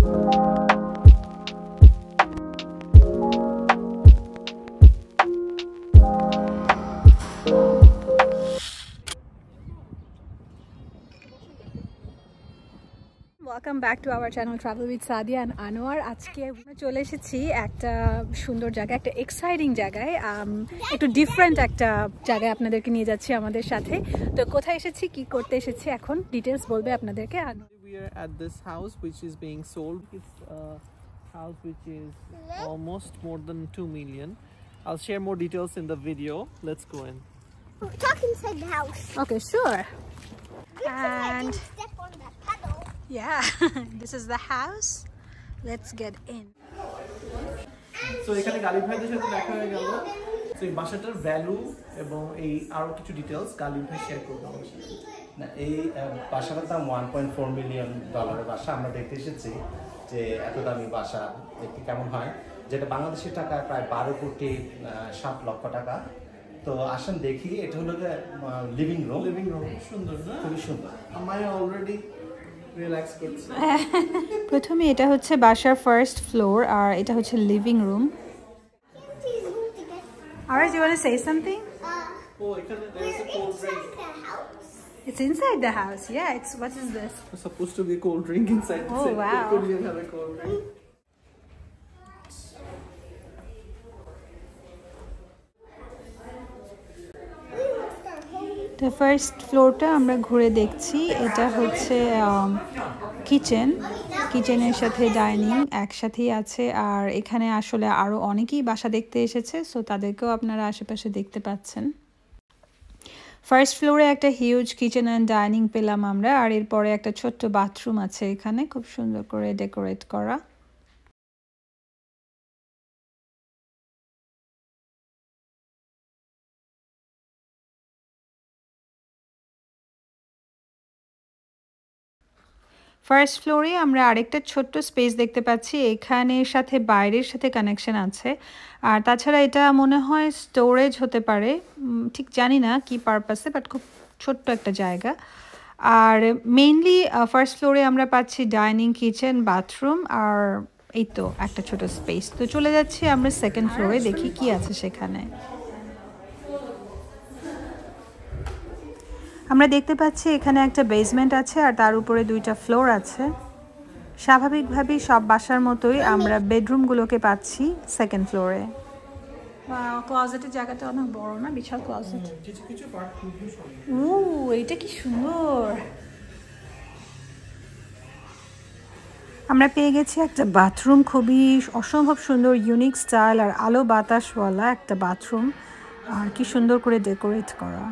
Welcome back to our channel Travel with Sadia and Anwar. আজকে চলে এসেছি একটা সুন্দর জায়গা, একটা এক্সাইটিং জায়গায়, একটু ডিফারেন্ট একটা জায়গায় আপনাদেরকে নিয়ে যাচ্ছি আমাদের সাথে। তো কোথায় এসেছি, কি করতে এসেছি, এখন ডিটেইলস বলবে আপনাদেরকে Anwar. We are at this house which is being sold. It's a house which is almost more than 2 million. I'll share more details in the video. Let's go in. Talk inside the house. Okay, sure. And step on the puddle. Yeah, this is the house. Let's get in. So এখানে গালিব ভাইদের সাথে দেখা হয়ে গেল। So এই বাসাটার value এবং এই আরো কিছু ডিটেইলস গালিব ভাই শেয়ার করবে আমার সাথে। না, এই বাসাটার দাম $1.4 মিলিয়ন বাসা। আমরা দেখতে এসেছি যে এত দামি বাসা দেখতে কেমন হয়, যেটা বাংলাদেশের টাকায় প্রায় 12 কোটি 7 লক্ষ টাকা। তো আসেন দেখি। এটা হলো লিভিং রুম। সুন্দর না? খুবই সুন্দর। আমি অলরেডি রিল্যাক্স করছি। প্রথমে এটা হচ্ছে বাসার ফার্স্ট ফ্লোর আর এটা হচ্ছে living room. Alright, do you want to say something? Oh, এখানে there's a cold drink. It's inside the house. Yeah, it's what is this? There's supposed to be a cold drink inside. Oh, wow. Could we have a cold drink? The first ফ্লোরটা আমরা ঘুরে দেখছি। এটা হচ্ছে কিচেনের সাথে dining একসাথেই আছে। আর এখানে আসলে আরো অনেকেই বাসা দেখতে এসেছে, সো তাদেরকেও আপনারা আশেপাশে দেখতে পাচ্ছেন। ফার্স্ট ফ্লোরে একটা হিউজ কিচেন অ্যান্ড ডাইনিং পেলাম আমরা, আর এরপরে একটা ছোট্ট বাথরুম আছে এখানে, খুব সুন্দর করে ডেকোরেট করা। ফার্স্ট ফ্লোরে আমরা আরেকটা ছোট্ট স্পেস দেখতে পাচ্ছি। এখানের সাথে বাইরের সাথে কানেকশন আছে, আর তাছাড়া এটা মনে হয় স্টোরেজ হতে পারে, ঠিক জানি না কি পারপাসে, বাট খুব ছোট্ট একটা জায়গা। আর মেইনলি ফার্স্ট ফ্লোরে আমরা পাচ্ছি ডাইনিং, কিচেন, বাথরুম, আর এই তো একটা ছোট স্পেস। তো চলে যাচ্ছি আমরা সেকেন্ড ফ্লোরে, দেখি কি আছে সেখানে। আমরা দেখতে পাচ্ছি এখানে একটা বেসমেন্ট আছে আর তার উপরে 2টা ফ্লোর আছে। স্বাভাবিকভাবেই সব বাসার মতোই আমরা বেডরুমগুলোকে পাচ্ছি সেকেন্ড ফ্লোরে। ক্লোজেটের জায়গাটা অনেক বড় না, বিশাল ক্লোজেট। কিছু পার্ট খুবই সুন্দর। এটা কি সুন্দর। আমরা পেয়ে গেছি একটা বাথরুম, খুবই অসম্ভব সুন্দর, ইউনিক স্টাইল আর আলো বাতাসওয়ালা একটা বাথরুম, আর কি সুন্দর করে ডেকোরেট করা।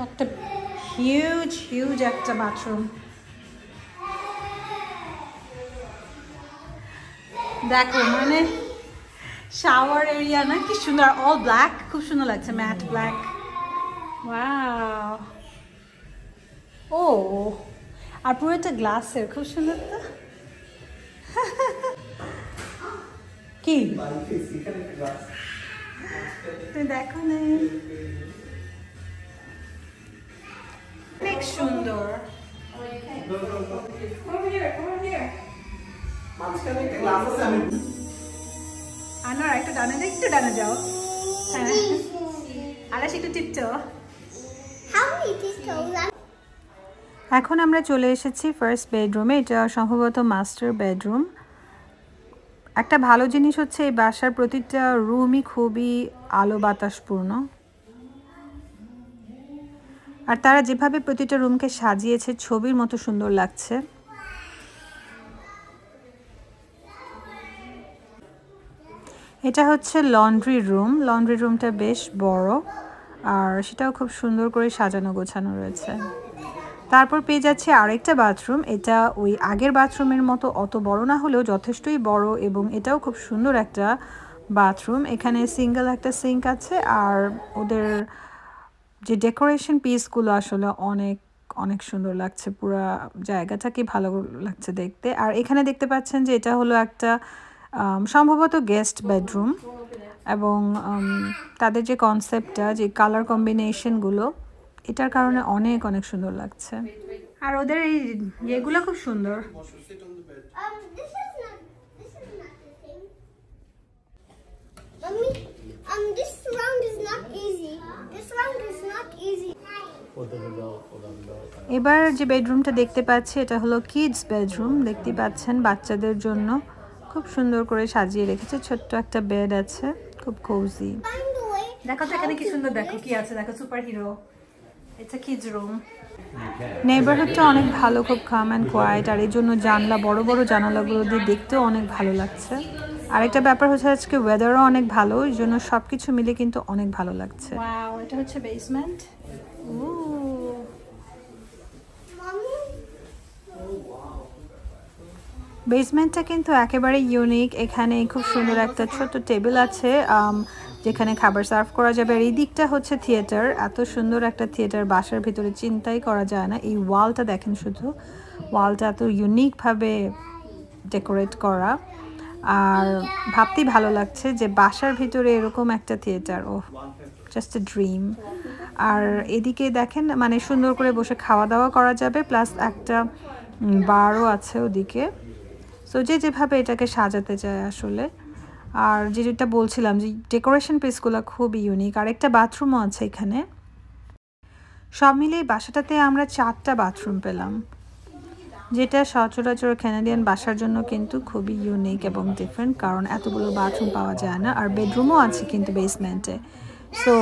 একটা হিউজ একটা বাথরুম। দেখো মানে শাওয়ার এরিয়া না, কি সুন্দর, অল ব্ল্যাক, খুব সুন্দর লাগছে, ম্যাট ব্ল্যাক। ওয়াও, ও আর পুরো একটা গ্লাসের, খুব সুন্দর। তো কি তুই দেখো না, অনেক সুন্দর। আনার একটু ডানে যাও। হ্যাঁ, আর একটু টিপটো। এখন আমরা চলে এসেছি ফার্স্ট বেডরুমে। এটা সম্ভবত মাস্টার বেডরুম। একটা ভালো জিনিস হচ্ছে এই বাসার প্রতিটা রুমই খুবই আলো বাতাসপূর্ণ, আর তারা যেভাবে প্রতিটা রুমকে সাজিয়েছে ছবির মতো সুন্দর লাগছে। এটা হচ্ছে লন্ড্রি রুম। লন্ড্রি রুমটা বেশ বড়, আর সেটাও খুব সুন্দর করে সাজানো গোছানো রয়েছে। তারপর পেয়ে যাচ্ছে আরেকটা বাথরুম। এটা ওই আগের বাথরুমের মতো অত বড় না হলেও যথেষ্টই বড়, এবং এটাও খুব সুন্দর একটা বাথরুম। এখানে সিঙ্গেল একটা সিঙ্ক আছে, আর ওদের যে ডেকোরেশন পিসগুলো আসলে অনেক অনেক সুন্দর লাগছে, পুরো জায়গাটাকে ভালো লাগছে দেখতে। আর এখানে দেখতে পাচ্ছেন যে এটা হলো একটা সম্ভবত গেস্ট বেডরুম, এবং তাদের যে কনসেপ্টটা, যে কালার কম্বিনেশনগুলো, এটার কারণে অনেক অনেক সুন্দর লাগছে। আর ওদের এই ইয়েগুলো খুব সুন্দর। This round is not easy. This round is not easy. এবার যে বেডরুমটা দেখতে পাচ্ছি এটা হলো কিডস বেডরুম। দেখতে পাচ্ছেন বাচ্চাদের জন্য খুব সুন্দর করে সাজিয়ে রেখেছে, ছোট্ট একটা বেড আছে, খুব কোজি। দেখো তো এখানে কি সুন্দর, দেখো কি আছে, দেখো সুপার হিরো। এটা কিডস রুম। নেইবারহুডটা অনেক ভালো, খুব কাম অ্যান্ড কোয়াইট, আর এই জন্য জানলা, বড় বড় জানালাগুলো দিয়ে দেখতেও অনেক ভালো লাগছে। আরেকটা ব্যাপার হচ্ছে আজকে ওয়েদারও অনেক ভালো, এই জন্য সব কিছু মিলে কিন্তু অনেক ভালো লাগছে। ওয়াও, এটা হচ্ছে বেসমেন্ট। বেসমেন্টটা কিন্তু একেবারে ইউনিক। এখানে খুব সুন্দর একটা ছোট টেবিল আছে যেখানে খাবার সার্ভ করা যাবে। আর এই দিকটা হচ্ছে থিয়েটার। এত সুন্দর একটা থিয়েটার বাসার ভিতরে চিন্তাই করা যায় না। এই ওয়ালটা দেখেন, শুধু ওয়ালটা এত ইউনিকভাবে ডেকোরেট করা, আর ভাবতেই ভালো লাগছে যে বাসার ভিতরে এরকম একটা theatre, oh just a dream. আর এদিকে দেখেন, মানে সুন্দর করে বসে খাওয়া দাওয়া করা যাবে, প্লাস একটা বারও আছে ওদিকে। সো যে যেভাবে এটাকে সাজাতে চায় আসলে। আর যেটা বলছিলাম যে ডেকোরেশন পিসগুলো খুব ইউনিক। আর একটা বাথরুমও আছে এখানে। সব মিলিয়ে বাসাটাতে আমরা 4টা বাথরুম পেলাম, যেটা সচরাচর কানাডিয়ান বাসার জন্য কিন্তু খুবই ইউনিক এবং ডিফারেন্ট, কারণ এতগুলো বাথরুম পাওয়া যায় না। আর বেডরুমও আছে কিন্তু বেসমেন্টে। সো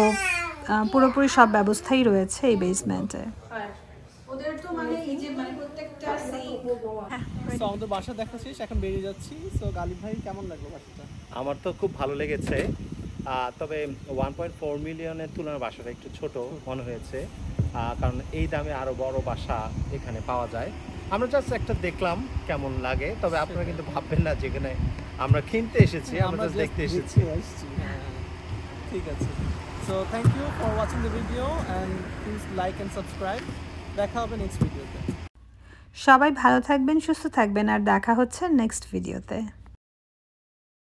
পুরোপুরি সব ব্যবস্থাই রয়েছে এই বেসমেন্টে। ওদের তো মানে এই যে মানে প্রত্যেকটা সো আমাদের বাসা দেখা শেষ, এখন বেরিয়ে যাচ্ছি। সো গালিব ভাই, কেমন লাগলো বাসাটা? আমার তো খুব ভালো লেগেছে, তবে 1.4 মিলিয়নের তুলনায় বাসাটা একটু ছোট মনে হয়েছে, কারণ এই দামে আরো বড় বাসা এখানে পাওয়া যায়। আমরা জাস্ট একটা দেখলাম কেমন লাগে, তবে আপনারা কিন্তু ভাববেন না যেখানে আমরা কিনতে এসেছি, আমরা জাস্ট দেখতে এসেছি। ঠিক আছে। So thank you for watching the video and please like and subscribe. দেখা হবে নেক্সট ভিডিওতে। সবাই ভালো থাকবেন, সুস্থ থাকবেন, আর দেখা হচ্ছে নেক্সট ভিডিওতে।